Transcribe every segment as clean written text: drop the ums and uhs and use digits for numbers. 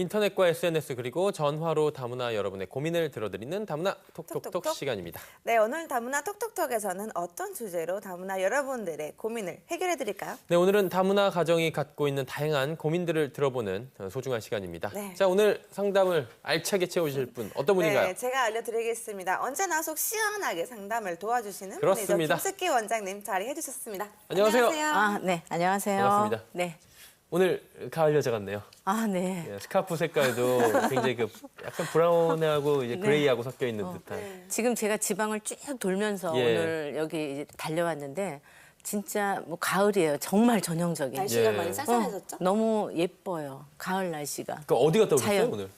인터넷과 SNS 그리고 전화로 다문화 여러분의 고민을 들어드리는 다문화 톡톡톡 시간입니다. 네, 오늘 다문화 톡톡톡에서는 어떤 주제로 다문화 여러분들의 고민을 해결해 드릴까요? 네, 오늘은 다문화 가정이 갖고 있는 다양한 고민들을 들어보는 소중한 시간입니다. 네. 자, 오늘 상담을 알차게 채우실 분 어떤 분인가요? 네, 제가 알려드리겠습니다. 언제나 속 시원하게 상담을 도와주시는 그렇습니다. 분이죠. 김숙기 원장님 자리해 주셨습니다. 안녕하세요. 네, 안녕하세요. 반갑습니다. 네. 오늘 가을 여자 같네요. 네. 예, 스카프 색깔도 굉장히 약간 브라운하고 이제 그레이하고 섞여 있는 듯한. 지금 제가 지방을 쭉 돌면서 예. 오늘 여기 이제 달려왔는데 진짜 뭐 가을이에요. 정말 전형적인. 날씨가 예. 많이 쌀쌀해졌죠? 너무 예뻐요. 가을 날씨가. 그 어디 갔다 오셨어요 자연. 오늘?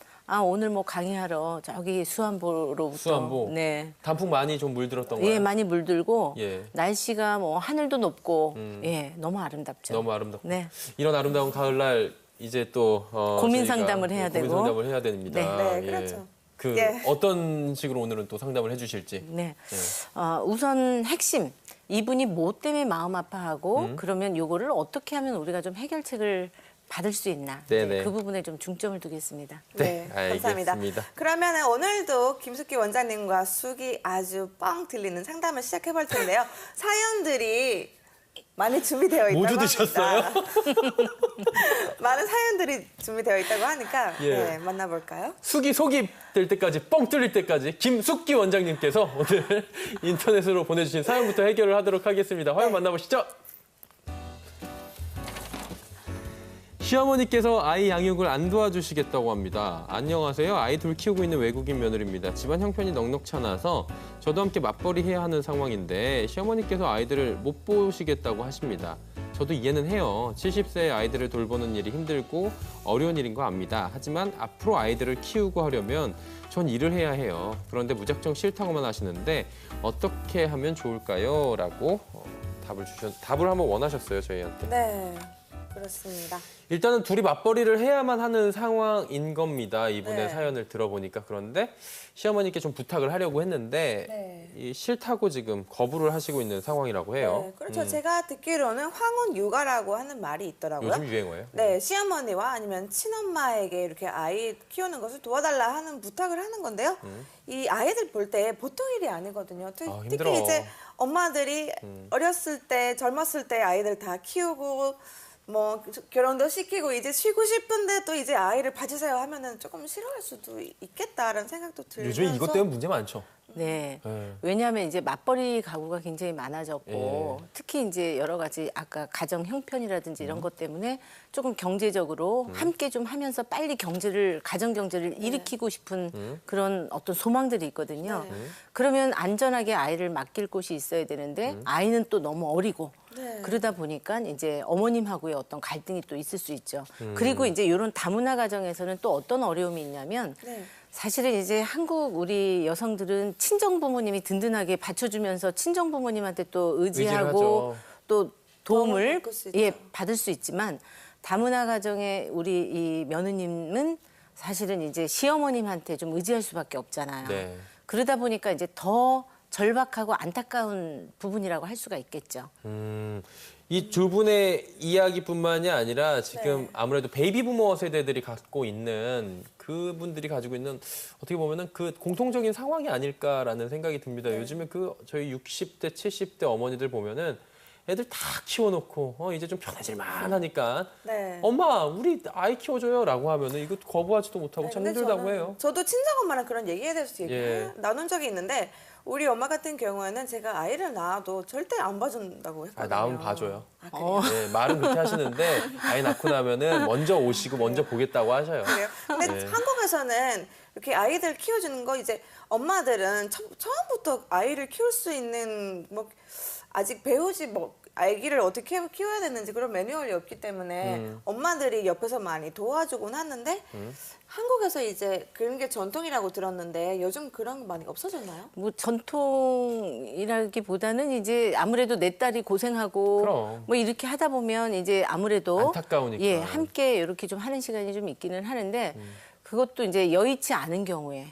오늘 뭐 강의하러 저기 수안보로부터. 수안보? 네. 단풍 많이 좀 물들었던 거예요? 예, 많이 물들고 예. 날씨가 뭐 하늘도 높고 예, 너무 아름답죠. 너무 아름답고. 네. 이런 아름다운 가을날 이제 또 고민 저희가 상담을 해야 고민 되고. 상담을 해야 됩니다. 네, 그렇죠. 그 예. 어떤 식으로 오늘은 또 상담을 해주실지. 네. 예. 우선 핵심. 이분이 뭐 때문에 마음 아파하고 그러면 요거를 어떻게 하면 우리가 좀 해결책을 받을 수 있나. 네네. 그 부분에 좀 중점을 두겠습니다. 네, 감사합니다. 알겠습니다. 그러면 오늘도 김숙기 원장님과 숙이 아주 뻥 들리는 상담을 시작해 볼 텐데요. 사연들이 많이 준비되어 있다고 모두 드셨어요? 합니다. 많은 사연들이 준비되어 있다고 하니까 예. 네, 만나볼까요? 숙이 속이 될 때까지 뻥 뚫릴 때까지 김숙기 원장님께서 오늘 인터넷으로 보내주신 사연부터 해결을 하도록 하겠습니다. 화면 만나보시죠. 시어머니께서 아이 양육을 안 도와주시겠다고 합니다. 안녕하세요. 아이 둘 키우고 있는 외국인 며느리입니다. 집안 형편이 넉넉치 않아서 저도 함께 맞벌이 해야 하는 상황인데 시어머니께서 아이들을 못 보시겠다고 하십니다. 저도 이해는 해요. 70세의 아이들을 돌보는 일이 힘들고 어려운 일인 거 압니다. 하지만 앞으로 아이들을 키우고 하려면 전 일을 해야 해요. 그런데 무작정 싫다고만 하시는데 어떻게 하면 좋을까요? 라고 답을 한번 원하셨어요, 저희한테. 네, 그렇습니다. 일단은 둘이 맞벌이를 해야만 하는 상황인 겁니다. 이분의 네. 사연을 들어보니까. 그런데 시어머니께 좀 부탁을 하려고 했는데 네. 이 싫다고 지금 거부를 하시고 있는 상황이라고 해요. 네, 그렇죠. 제가 듣기로는 황혼 육아라고 하는 말이 있더라고요. 요즘 유행어예요. 네, 시어머니와 아니면 친엄마에게 이렇게 아이 키우는 것을 도와달라 하는 부탁을 하는 건데요. 이 아이들 볼 때 보통 일이 아니거든요. 힘들어. 특히 이제 엄마들이 어렸을 때, 젊었을 때 아이들 다 키우고 뭐 결혼도 시키고 이제 쉬고 싶은데 또 이제 아이를 봐주세요 하면은 조금 싫어할 수도 있겠다라는 생각도 들면서 요즘에 이것 때문에 문제 많죠. 네. 네. 왜냐하면 이제 맞벌이 가구가 굉장히 많아졌고 예. 특히 이제 여러 가지 아까 가정 형편이라든지 이런 것 때문에 조금 경제적으로 함께 좀 하면서 빨리 가정 경제를 일으키고 싶은 그런 어떤 소망들이 있거든요. 그러면 안전하게 아이를 맡길 곳이 있어야 되는데 아이는 또 너무 어리고 네. 그러다 보니까 이제 어머님하고의 어떤 갈등이 또 있을 수 있죠. 그리고 이제 이런 다문화 가정에서는 또 어떤 어려움이 있냐면 네. 사실은 이제 한국 우리 여성들은 친정 부모님이 든든하게 받쳐주면서 친정 부모님한테 또 의지하고 하죠. 또 도움을 받을 수 있죠. 받을 수 있지만 다문화 가정의 우리 이 며느님은 사실은 이제 시어머님한테 좀 의지할 수밖에 없잖아요. 네. 그러다 보니까 이제 더 절박하고 안타까운 부분이라고 할 수가 있겠죠. 이 두 분의 이야기뿐만이 아니라 지금 네. 아무래도 베이비 부머 세대들이 갖고 있는 그분들이 가지고 있는 어떻게 보면은 그 공통적인 상황이 아닐까라는 생각이 듭니다. 네. 요즘에 그 저희 60대, 70대 어머니들 보면은 애들 다 키워놓고 이제 좀 편해질만 하니까 네. 엄마 우리 아이 키워줘요라고 하면은 이거 거부하지도 못하고 네, 참 근데 힘들다고 저는- 해요. 저도 친정엄마랑 그런 얘기에 대해서 예. 나눈 적이 있는데 우리 엄마 같은 경우에는 제가 아이를 낳아도 절대 안 봐준다고 했거든요. 낳으면 봐줘요. 아, 그래요? 네, 말은 그렇게 하시는데 아이 낳고 나면은 먼저 오시고 먼저 보겠다고 하셔요. 그래요? 근데 네. 한국에서는 이렇게 아이들 키워주는 거 이제 엄마들은 처음부터 아이를 키울 수 있는 뭐 아직 배우지 뭐 아기를 어떻게 키워야 되는지 그런 매뉴얼이 없기 때문에 엄마들이 옆에서 많이 도와주곤 하는데 한국에서 이제 그런 게 전통이라고 들었는데 요즘 그런 거 많이 없어졌나요? 뭐 전통이라기보다는 이제 아무래도 내 딸이 고생하고 그럼. 뭐 이렇게 하다 보면 이제 아무래도 안타까우니까. 예, 함께 이렇게 좀 하는 시간이 좀 있기는 하는데 그것도 이제 여의치 않은 경우에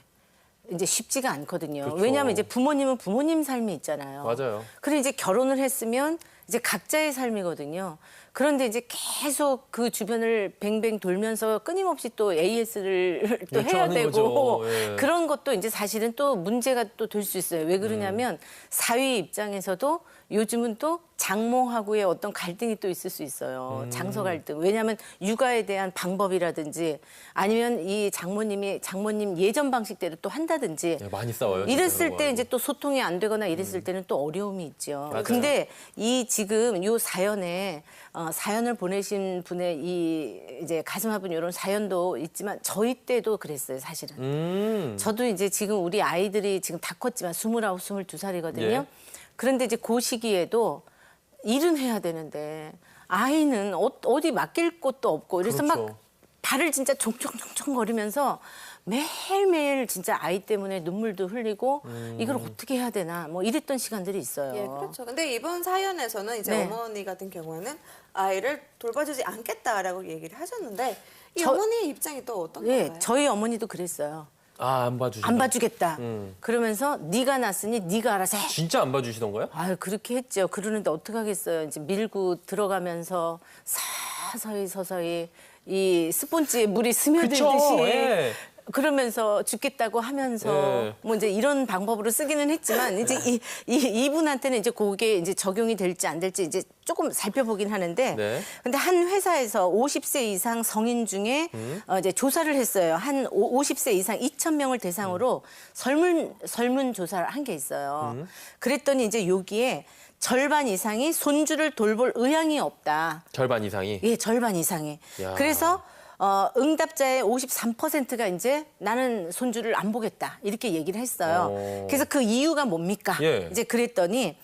이제 쉽지가 않거든요. 그렇죠. 왜냐하면 이제 부모님은 부모님 삶이 있잖아요. 맞아요. 그리고 이제 결혼을 했으면 이제 각자의 삶이거든요. 그런데 이제 계속 그 주변을 뱅뱅 돌면서 끊임없이 또 AS를 또 해야 요청하는 되고 거죠. 예. 그런 것도 이제 사실은 또 문제가 또 될 수 있어요. 왜 그러냐면 사위 입장에서도 요즘은 또 장모하고의 어떤 갈등이 또 있을 수 있어요. 장서 갈등. 왜냐하면 육아에 대한 방법이라든지 아니면 이 장모님 예전 방식대로 또 한다든지 네, 많이 싸워요. 이랬을 진짜 때 그런 이제 또 소통이 안 되거나 이랬을 때는 또 어려움이 있죠. 맞아요. 근데 이 지금 요 사연에 사연을 보내신 분의 이 이제 가슴 아픈 이런 사연도 있지만 저희 때도 그랬어요, 사실은. 저도 이제 지금 우리 아이들이 지금 다 컸지만 29, 22살이거든요. 예. 그런데 이제 그 시기에도 일은 해야 되는데 아이는 어디 맡길 곳도 없고 그래서 그렇죠. 막 발을 진짜 종총종총 거리면서 매일매일 진짜 아이 때문에 눈물도 흘리고 이걸 어떻게 해야 되나 뭐 이랬던 시간들이 있어요. 예, 그렇죠. 근데 이번 사연에서는 이제 네. 어머니 같은 경우에는 아이를 돌봐주지 않겠다라고 얘기를 하셨는데 이 저- 어머니의 입장이 또 어떤 네, 건가요? 저희 어머니도 그랬어요. 안 봐주시던. 안 봐주겠다. 그러면서 네가 낳았으니 네가 알아서 해. 진짜 안 봐주시던가요? 아유 그렇게 했죠. 그러는데 어떡하겠어요. 이제 밀고 들어가면서 서서히 이 스폰지에 물이 스며들듯이 그쵸, 예. 그러면서 죽겠다고 하면서 예. 뭐 이제 이런 방법으로 쓰기는 했지만 이제 이분한테는 이제 그게 이제 적용이 될지 안 될지 이제 조금 살펴보긴 하는데 네. 근데 한 회사에서 50세 이상 성인 중에 이제 조사를 했어요. 한 50세 이상 2,000명을 대상으로 설문 조사를 한 게 있어요. 그랬더니 이제 여기에 절반 이상이 손주를 돌볼 의향이 없다. 절반 이상이. 예, 절반 이상이. 야. 그래서 응답자의 53%가 이제 나는 손주를 안 보겠다 이렇게 얘기를 했어요. 그래서 그 이유가 뭡니까? 예. 이제 그랬더니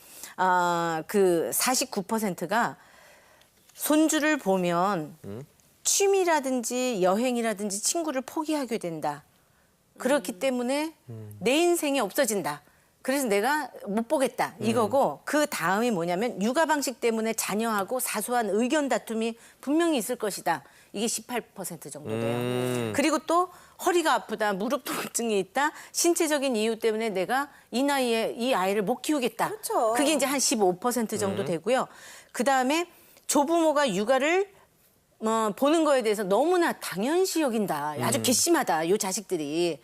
그 49%가 손주를 보면 취미라든지 여행이라든지 친구를 포기하게 된다. 그렇기 때문에 내 인생이 없어진다. 그래서 내가 못 보겠다 이거고 그 다음이 뭐냐면 육아 방식 때문에 자녀하고 사소한 의견 다툼이 분명히 있을 것이다. 이게 18% 정도 돼요. 그리고 또 허리가 아프다, 무릎 통증이 있다, 신체적인 이유 때문에 내가 이 나이에 이 아이를 못 키우겠다. 그렇죠. 그게 이제 한 15% 정도 되고요. 그 다음에 조부모가 육아를 보는 거에 대해서 너무나 당연시 여긴다. 아주 괘씸하다. 요 자식들이.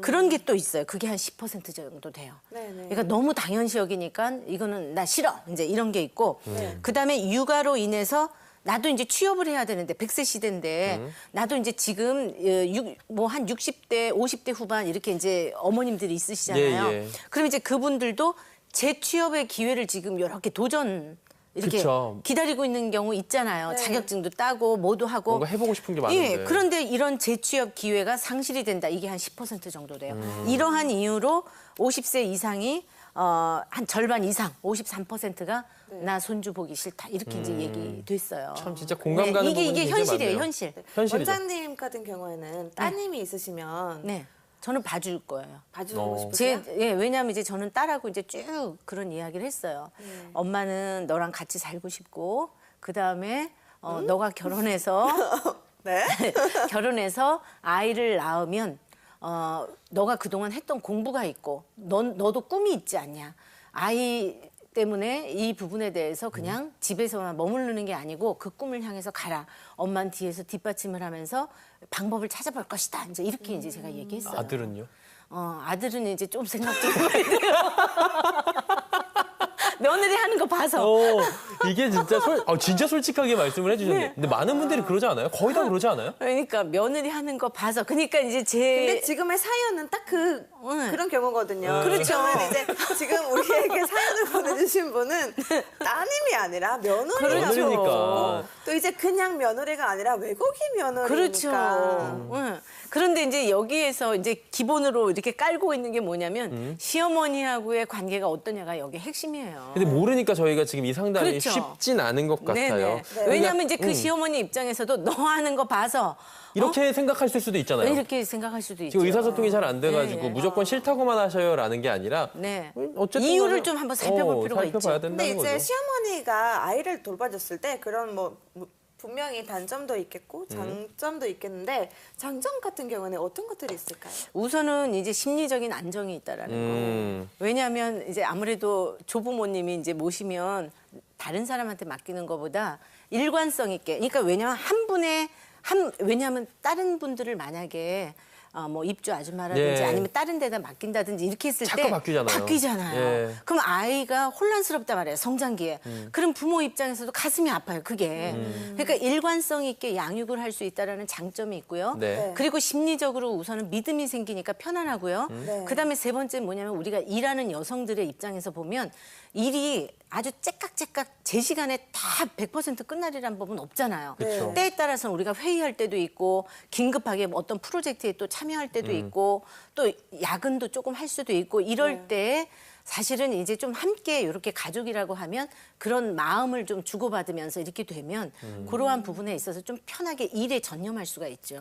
그런 게 또 있어요. 그게 한 10% 정도 돼요. 네네. 그러니까 너무 당연시 여기니까 이거는 나 싫어. 이제 이런 게 있고. 그다음에 육아로 인해서 나도 이제 취업을 해야 되는데 100세 시대인데 나도 이제 지금 뭐 한 60대, 50대 후반 이렇게 이제 어머님들이 있으시잖아요. 예, 예. 그럼 이제 그분들도 재취업의 기회를 지금 이렇게 도전 이렇게 그쵸. 기다리고 있는 경우 있잖아요. 네. 자격증도 따고 뭐도 하고. 뭔가 해보고 싶은 게 많은데. 예, 그런데 이런 재취업 기회가 상실이 된다. 이게 한 10% 정도 돼요. 이러한 이유로 50세 이상이 한 절반 이상, 53%가 나 손주 보기 싫다. 이렇게 이제 얘기됐어요. 참 진짜 공감 가는 부분이 이게 굉장히 현실이에요, 많네요. 현실. 현실이죠. 원장님 같은 경우에는 따님이 있으시면 네, 저는 봐줄 거예요. 봐주고 싶으세요? 왜냐하면 이제 저는 딸하고 이제 쭉 그런 이야기를 했어요. 엄마는 너랑 같이 살고 싶고, 그 다음에 너가 결혼해서 네. 결혼해서 아이를 낳으면 너가 그동안 했던 공부가 있고 너도 꿈이 있지 않냐. 아이 때문에 이 부분에 대해서 그냥 집에서만 머무르는 게 아니고 그 꿈을 향해서 가라. 엄마는 뒤에서 뒷받침을 하면서 방법을 찾아볼 것이다. 이제 이렇게 이제 제가 얘기했어요. 아들은요? 아들은 이제 좀 생각 좀 해봐야 돼요. 며느리 하는 거 봐서. 이게 진짜 진짜 솔직하게 말씀을 해주셨네요. 근데 많은 분들이 그러지 않아요? 거의 다 그러지 않아요? 그러니까 며느리 하는 거 봐서. 그러니까 이제 근데 지금의 사연은 딱 그런 경우거든요. 그렇죠. 그러면 이제 지금 우리에게 사연을 보내주신 분은 따님이 아니라 며느리라고. 며느리니까. 또 이제 그냥 며느리가 아니라 외국인 며느리니까. 그렇죠. 응. 그런데 이제 여기에서 이제 기본으로 이렇게 깔고 있는 게 뭐냐면 시어머니하고의 관계가 어떠냐가 여기 핵심이에요. 근데 모르니까 저희가 지금 이 상담이 그렇죠. 쉽진 않은 것 같아요. 네네. 그러니까, 왜냐하면 이제 그 시어머니 입장에서도 너 하는 거 봐서 이렇게 생각하실 수도 있잖아요. 이렇게 생각할 수도 있죠. 지금 의사소통이 잘 안 돼가지고 네. 무조건 싫다고만 하셔요라는 게 아니라 네. 어쨌든 이유를 간에 좀 한번 살펴볼 필요가 살펴봐야 있죠. 근데 된다는 이제 거죠. 시어머니가 아이를 돌봐줬을 때 그런 분명히 단점도 있겠고 장점도 있겠는데 장점 같은 경우는 어떤 것들이 있을까요? 우선은 이제 심리적인 안정이 있다라는 거. 왜냐하면 이제 아무래도 조부모님이 이제 모시면 다른 사람한테 맡기는 것보다 일관성 있게. 그러니까 왜냐하면 다른 분들을 만약에 뭐 입주 아줌마라든지 예. 아니면 다른 데다 맡긴다든지 이렇게 했을 자꾸 때 바뀌잖아요. 예. 그럼 아이가 혼란스럽단 말이에요. 성장기에. 그럼 부모 입장에서도 가슴이 아파요. 그게. 그러니까 일관성 있게 양육을 할 수 있다라는 장점이 있고요. 네. 그리고 심리적으로 우선은 믿음이 생기니까 편안하고요. 네. 그다음에 세 번째 뭐냐면 우리가 일하는 여성들의 입장에서 보면 일이 아주 째깍째깍 제 시간에 다 100% 끝날이란 법은 없잖아요. 그쵸. 때에 따라서는 우리가 회의할 때도 있고 긴급하게 어떤 프로젝트에 또 참여할 때도 있고 또 야근도 조금 할 수도 있고 이럴 때 사실은 이제 좀 함께 이렇게 가족이라고 하면 그런 마음을 좀 주고받으면서 이렇게 되면 그러한 부분에 있어서 좀 편하게 일에 전념할 수가 있죠.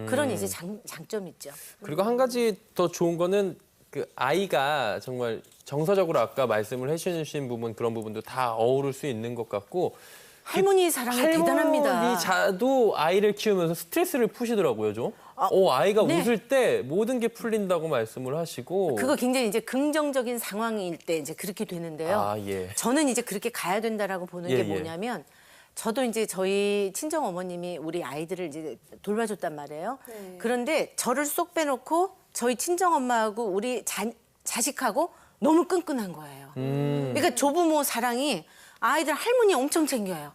그런 이제 장점이 있죠. 그리고 한 가지 더 좋은 거는 그 아이가 정말 정서적으로 아까 말씀을 해주신 부분 그런 부분도 다 어우를 수 있는 것 같고 할머니 사랑이 대단합니다. 할머니 자도 아이를 키우면서 스트레스를 푸시더라고요, 좀. 아이가 네. 웃을 때 모든 게 풀린다고 말씀을 하시고. 그거 굉장히 이제 긍정적인 상황일 때 이제 그렇게 되는데요. 아, 예. 저는 이제 그렇게 가야 된다라고 보는 예, 게 예. 뭐냐면 저도 이제 저희 친정 어머님이 우리 아이들을 이제 돌봐줬단 말이에요. 네. 그런데 저를 쏙 빼놓고 저희 친정 엄마하고 우리 자식하고 너무 끈끈한 거예요. 그러니까 조부모 사랑이 아이들 할머니 엄청 챙겨요.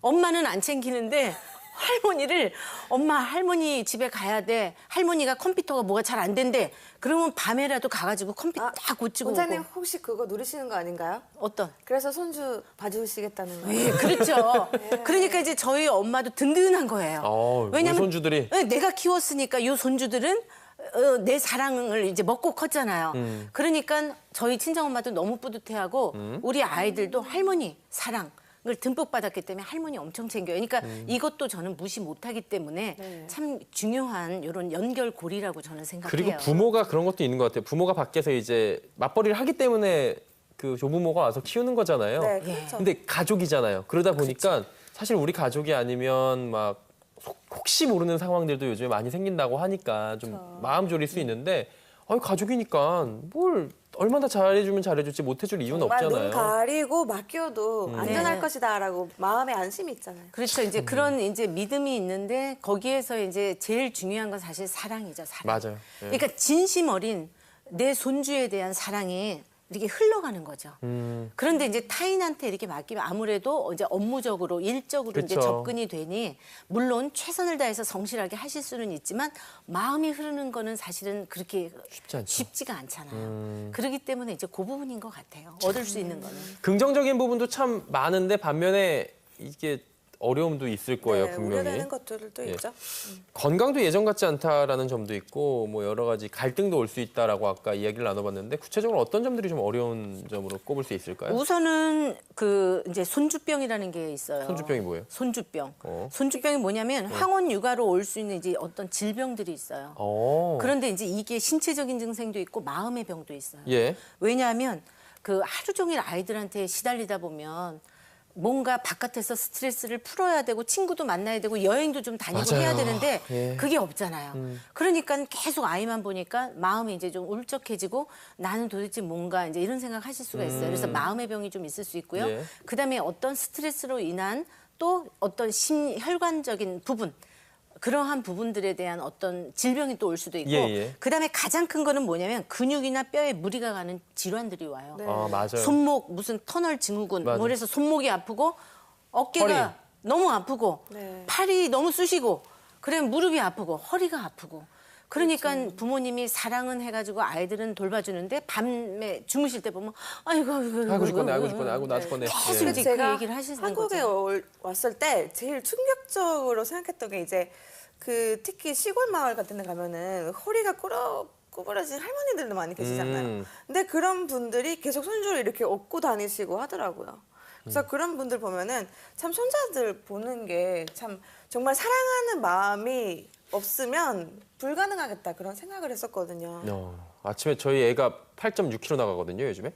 엄마는 안 챙기는데 할머니를 엄마 할머니 집에 가야 돼. 할머니가 컴퓨터가 뭐가 잘 안 된대. 그러면 밤에라도 가가지고 컴퓨터 딱 고치고 원장님 오고. 혹시 그거 누리시는 거 아닌가요? 어떤? 그래서 손주 봐주시겠다는 거예요? 예, 그렇죠. 그러니까 이제 저희 엄마도 든든한 거예요. 우리 손주들이. 예, 내가 키웠으니까 이 손주들은 내 사랑을 이제 먹고 컸잖아요. 그러니까 저희 친정엄마도 너무 뿌듯해하고 우리 아이들도 할머니 사랑을 듬뿍 받았기 때문에 할머니 엄청 챙겨요. 그러니까 이것도 저는 무시 못하기 때문에 네. 참 중요한 이런 연결고리라고 저는 생각해요. 그리고 부모가 그런 것도 있는 것 같아요. 부모가 밖에서 이제 맞벌이를 하기 때문에 그 조부모가 와서 키우는 거잖아요. 네, 그렇죠. 근데 가족이잖아요. 그러다 보니까 사실 우리 가족이 아니면 막 혹시 모르는 상황들도 요즘에 많이 생긴다고 하니까 좀 마음 졸일 수 있는데 가족이니까 뭘 얼마나 잘해주면 잘해줄지 못해줄 이유는 정말 눈 없잖아요. 가리고 맡겨도 안전할 네. 것이다라고 마음의 안심이 있잖아요. 그렇죠. 이제 그런 이제 믿음이 있는데 거기에서 이제 제일 중요한 건 사실 사랑이죠. 사랑. 맞아요. 예. 그러니까 진심 어린 내 손주에 대한 사랑이 이렇게 흘러가는 거죠. 그런데 이제 타인한테 이렇게 맡기면 아무래도 이제 업무적으로 일적으로 이제 그쵸. 접근이 되니 물론 최선을 다해서 성실하게 하실 수는 있지만 마음이 흐르는 거는 사실은 그렇게 쉽지 않죠. 쉽지가 않잖아요. 그렇기 때문에 이제 그 부분인 것 같아요. 얻을 수 있는 거는. 긍정적인 부분도 참 많은데 반면에 이게 어려움도 있을 거예요, 네, 분명히. 우려되는 것들도 예. 있죠. 건강도 예전 같지 않다라는 점도 있고 뭐 여러 가지 갈등도 올 수 있다라고 아까 이야기를 나눠봤는데 구체적으로 어떤 점들이 좀 어려운 점으로 꼽을 수 있을까요? 우선은 그 이제 손주병이라는 게 있어요. 손주병이 뭐예요? 손주병. 어. 손주병이 뭐냐면 황혼 육아로 올 수 있는 이제 어떤 질병들이 있어요. 그런데 이제 이게 신체적인 증상도 있고 마음의 병도 있어요. 예. 왜냐하면 그 하루 종일 아이들한테 시달리다 보면 뭔가 바깥에서 스트레스를 풀어야 되고 친구도 만나야 되고 여행도 좀 다니고 맞아요. 해야 되는데 예. 그게 없잖아요. 그러니까 계속 아이만 보니까 마음이 이제 좀 울적해지고 나는 도대체 뭔가 이제 이런 생각 하실 수가 있어요. 그래서 마음의 병이 좀 있을 수 있고요. 예. 그다음에 어떤 스트레스로 인한 또 어떤 혈관적인 부분 그러한 부분들에 대한 어떤 질병이 또 올 수도 있고 예, 예. 그다음에 가장 큰 거는 뭐냐면 근육이나 뼈에 무리가 가는 질환들이 와요. 네. 맞아요. 손목 무슨 터널 증후군 맞아. 뭐 그래서 손목이 아프고 어깨가 허리. 너무 아프고 네. 팔이 너무 쑤시고 그러면 무릎이 아프고 허리가 아프고 그러니까 부모님이 사랑은 해가지고 아이들은 돌봐주는데 밤에 주무실 때 보면 아이고 아이고 죽겠네, 아이고 죽겠네, 아이고 나 죽겠네. 계속 예. 이제 제가 그 얘기를 하시는 한국에 거죠. 왔을 때 제일 충격적으로 생각했던 게 이제 그 특히 시골 마을 같은 데 가면은 허리가 구부러진 할머니들도 많이 계시잖아요. 근데 그런 분들이 계속 손주를 이렇게 업고 다니시고 하더라고요. 그래서 그런 분들 보면은 참 손자들 보는 게 참 정말 사랑하는 마음이 없으면 불가능하겠다 그런 생각을 했었거든요. 아침에 저희 애가 8.6kg 나가거든요, 요즘에.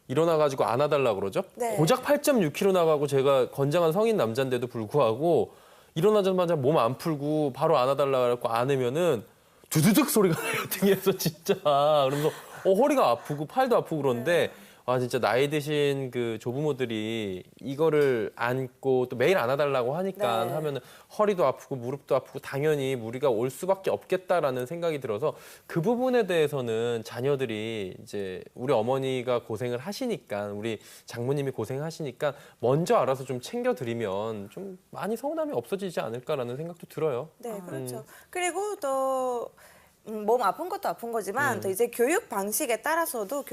일어나가지고 안아달라고 그러죠? 네. 고작 8.6kg 나가고 제가 건장한 성인 남자인데도 불구하고 일어나자마자 몸 안 풀고 바로 안아달라고 안으면은 두두둑 소리가 나요, 등에서 진짜. 그러면서 허리가 아프고 팔도 아프고 그런데 아 진짜 나이 드신 그 조부모들이 이거를 안고 또 매일 안아달라고 하니까 네. 하면은 허리도 아프고 무릎도 아프고 당연히 무리가 올 수밖에 없겠다라는 생각이 들어서 그 부분에 대해서는 자녀들이 이제 우리 어머니가 고생을 하시니까 우리 장모님이 고생하시니까 먼저 알아서 좀 챙겨드리면 좀 많이 서운함이 없어지지 않을까라는 생각도 들어요. 네, 그렇죠. 그리고 또 몸 아픈 것도 아픈 거지만 또 이제 교육 방식에 따라서 또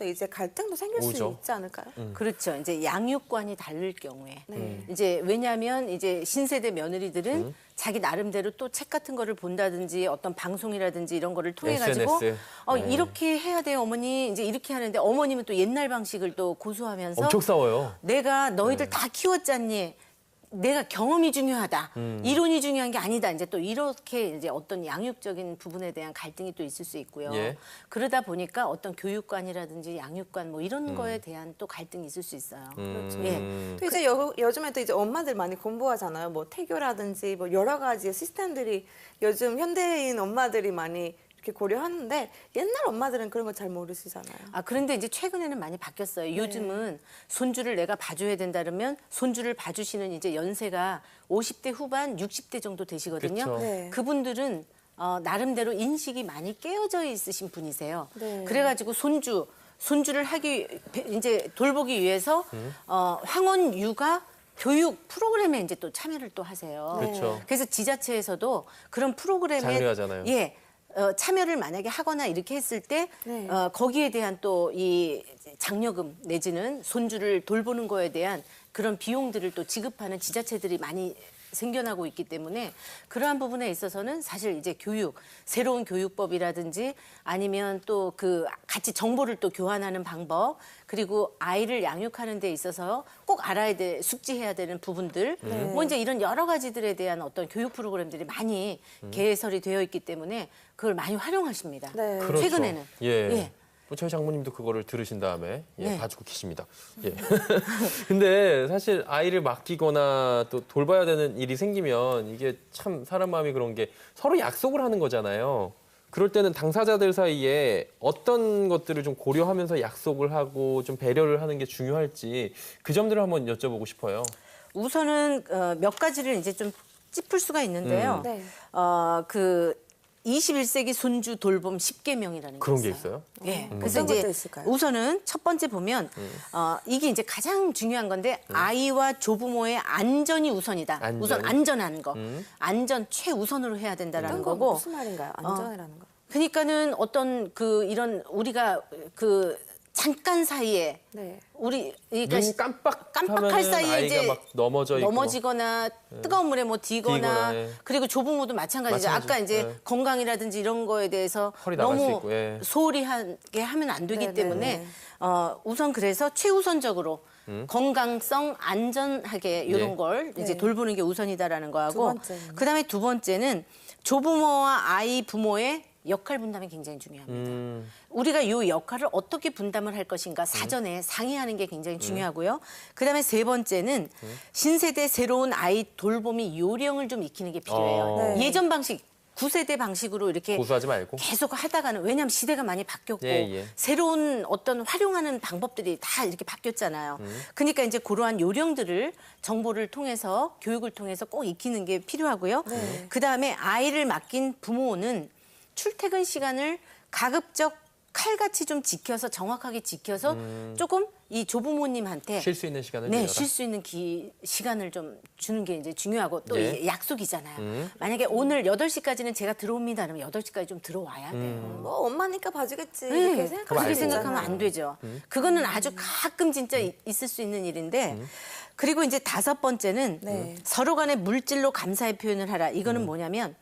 이제 갈등도 생길 수 오죠. 있지 않을까요? 그렇죠. 이제 양육관이 다를 경우에 네. 이제 왜냐하면 이제 신세대 며느리들은 자기 나름대로 또 책 같은 거를 본다든지 어떤 방송이라든지 이런 거를 통해 가지고 SNS. 네. 이렇게 해야 돼요, 어머니. 이제 이렇게 하는데 어머님은 또 옛날 방식을 또 고수하면서 엄청 싸워요. 내가 너희들 다 키웠잖니. 내가 경험이 중요하다. 이론이 중요한 게 아니다. 이제 또 이렇게 이제 어떤 양육적인 부분에 대한 갈등이 또 있을 수 있고요. 예. 그러다 보니까 어떤 교육관이라든지 양육관 뭐 이런 거에 대한 또 갈등이 있을 수 있어요. 그렇죠. 예. 또 이제 요즘에 또 이제 엄마들 많이 공부하잖아요. 뭐 태교라든지 뭐 여러 가지 시스템들이 요즘 현대인 엄마들이 많이 이렇게 고려하는데 옛날 엄마들은 그런 거 잘 모르시잖아요. 그런데 이제 최근에는 많이 바뀌었어요. 요즘은 손주를 내가 봐줘야 된다 그러면 손주를 봐주시는 이제 연세가 50대 후반, 60대 정도 되시거든요. 그쵸. 네. 그분들은 나름대로 인식이 많이 깨어져 있으신 분이세요. 네. 그래가지고 손주를 이제 돌보기 위해서 황혼 육아 교육 프로그램에 이제 또 참여를 또 하세요. 그렇죠. 그래서 지자체에서도 그런 프로그램에 장려하잖아요. 예. 참여를 만약에 하거나 이렇게 했을 때 네. 거기에 대한 또 이 장려금 내지는 손주를 돌보는 거에 대한 그런 비용들을 또 지급하는 지자체들이 많이 생겨나고 있기 때문에 그러한 부분에 있어서는 사실 이제 새로운 교육법이라든지 아니면 또 그 같이 정보를 또 교환하는 방법 그리고 아이를 양육하는 데 있어서 꼭 숙지해야 되는 부분들 뭐 이제 이런 여러 가지들에 대한 어떤 교육 프로그램들이 많이 개설이 되어 있기 때문에 그걸 많이 활용하십니다. 네. 그렇죠. 최근에는. 예. 예. 뭐 저희 장모님도 그거를 들으신 다음에 네. 봐주고 계십니다. 예. 근데 사실 아이를 맡기거나 또 돌봐야 되는 일이 생기면 이게 참 사람 마음이 그런 게 서로 약속을 하는 거잖아요. 그럴 때는 당사자들 사이에 어떤 것들을 좀 고려하면서 약속을 하고 좀 배려를 하는 게 중요할지 그 점들을 한번 여쭤보고 싶어요. 우선은 몇 가지를 이제 좀 짚을 수가 있는데요. 네. 그 21세기 손주 돌봄 10계명이라는 게 그런 게 있어요. 있어요? 예. 그래서 어떤 이제 것도 있을까요? 우선은 첫 번째 보면 이게 이제 가장 중요한 건데 아이와 조부모의 안전이 우선이다. 안전. 우선 안전한 거. 안전 최우선으로 해야 된다라는 어떤 건 거고. 무슨 말인가요? 안전이라는 거. 그러니까는 어떤 이런 우리가 잠깐 사이에 네. 그러니까 눈 깜빡할 깜빡할 사이에 아이가 이제 막 넘어져 있고 넘어지거나 뜨거운 물에 뭐 디거나 디거나, 예. 그리고 조부모도 마찬가지죠. 마찬가지. 아까 이제 예. 건강이라든지 이런 거에 대해서 허리 나갈 수 너무 있고, 예. 소홀히 하게 하면 안 되기 네, 때문에 네, 우선 그래서 최우선적으로 건강성 안전하게 이런 예. 걸 이제 네. 돌보는 게 우선이다라는 거하고 두 번째는? 그다음에 두 번째는 조부모와 아이 부모의 역할 분담이 굉장히 중요합니다. 우리가 이 역할을 어떻게 분담을 할 것인가 사전에 상의하는 게 굉장히 중요하고요. 그다음에 세 번째는 신세대 새로운 아이 돌보미 요령을 좀 익히는 게 필요해요. 네. 예전 방식 9세대 방식으로 이렇게 고수하지 말고. 계속 하다가는 왜냐하면 시대가 많이 바뀌었고 예. 새로운 어떤 활용하는 방법들이 다 이렇게 바뀌었잖아요. 그러니까 이제 그러한 요령들을 정보를 통해서 교육을 통해서 꼭 익히는 게 필요하고요. 네. 그다음에 아이를 맡긴 부모는 출퇴근 시간을 가급적 칼같이 좀 지켜서 정확하게 지켜서 조금 이 조부모님한테 쉴 수 있는 시간을 네, 내라. 쉴 수 있는 시간을 좀 주는 게 이제 중요하고 또 예. 이게 약속이잖아요. 만약에 오늘 8시까지는 제가 들어옵니다. 그러면 8시까지 좀 들어와야 돼요. 뭐 엄마니까 봐주겠지 네, 이렇게 그렇게 생각하시면 생각하면 안 되죠. 그거는 아주 가끔 진짜 있을 수 있는 일인데 그리고 이제 다섯 번째는 네. 서로 간에 물질로 감사의 표현을 하라. 이거는 뭐냐면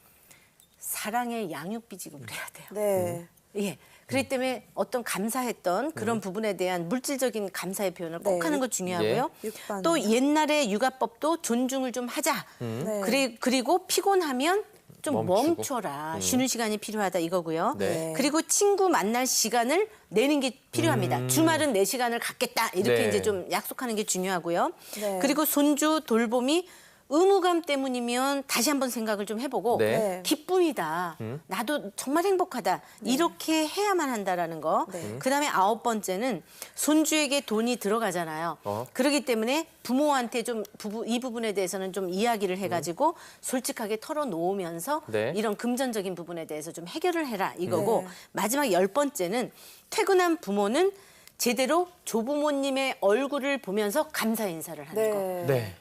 사랑의 양육비 지급을 해야 돼요. 네. 예. 그렇기 때문에 어떤 감사했던 그런 부분에 대한 물질적인 감사의 표현을 꼭 네. 하는 거 중요하고요. 육반. 또 옛날의 육아법도 존중을 좀 하자. 네. 그리고 피곤하면 좀 멈추고. 멈춰라. 쉬는 시간이 필요하다 이거고요. 네. 그리고 친구 만날 시간을 내는 게 필요합니다. 주말은 내 시간을 갖겠다. 이렇게 네. 이제 좀 약속하는 게 중요하고요. 네. 그리고 손주 돌봄이 의무감 때문이면 다시 한번 생각을 좀 해보고 네. 네. 기쁨이다. 나도 정말 행복하다. 이렇게 해야만 한다라는 거. 네. 그다음에 9번째는 손주에게 돈이 들어가잖아요. 그렇기 때문에 부모한테 좀 이 부분에 대해서는 좀 이야기를 해가지고 솔직하게 털어놓으면서 네. 이런 금전적인 부분에 대해서 좀 해결을 해라 이거고 네. 마지막 10번째는 퇴근한 부모는 제대로 조부모님의 얼굴을 보면서 감사 인사를 하는 거. 네. 네.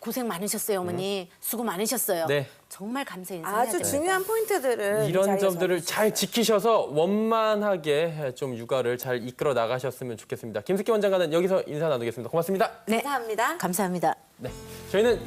고생 많으셨어요, 어머니. 수고 많으셨어요. 네. 정말 감사 인사 아주 해야 중요한 포인트들을 이 이런 자리에서 점들을 잘 지키셔서 원만하게 좀 육아를 잘 이끌어 나가셨으면 좋겠습니다. 김숙기 원장과는 여기서 인사 나누겠습니다. 고맙습니다. 네. 감사합니다. 감사합니다. 네. 저희는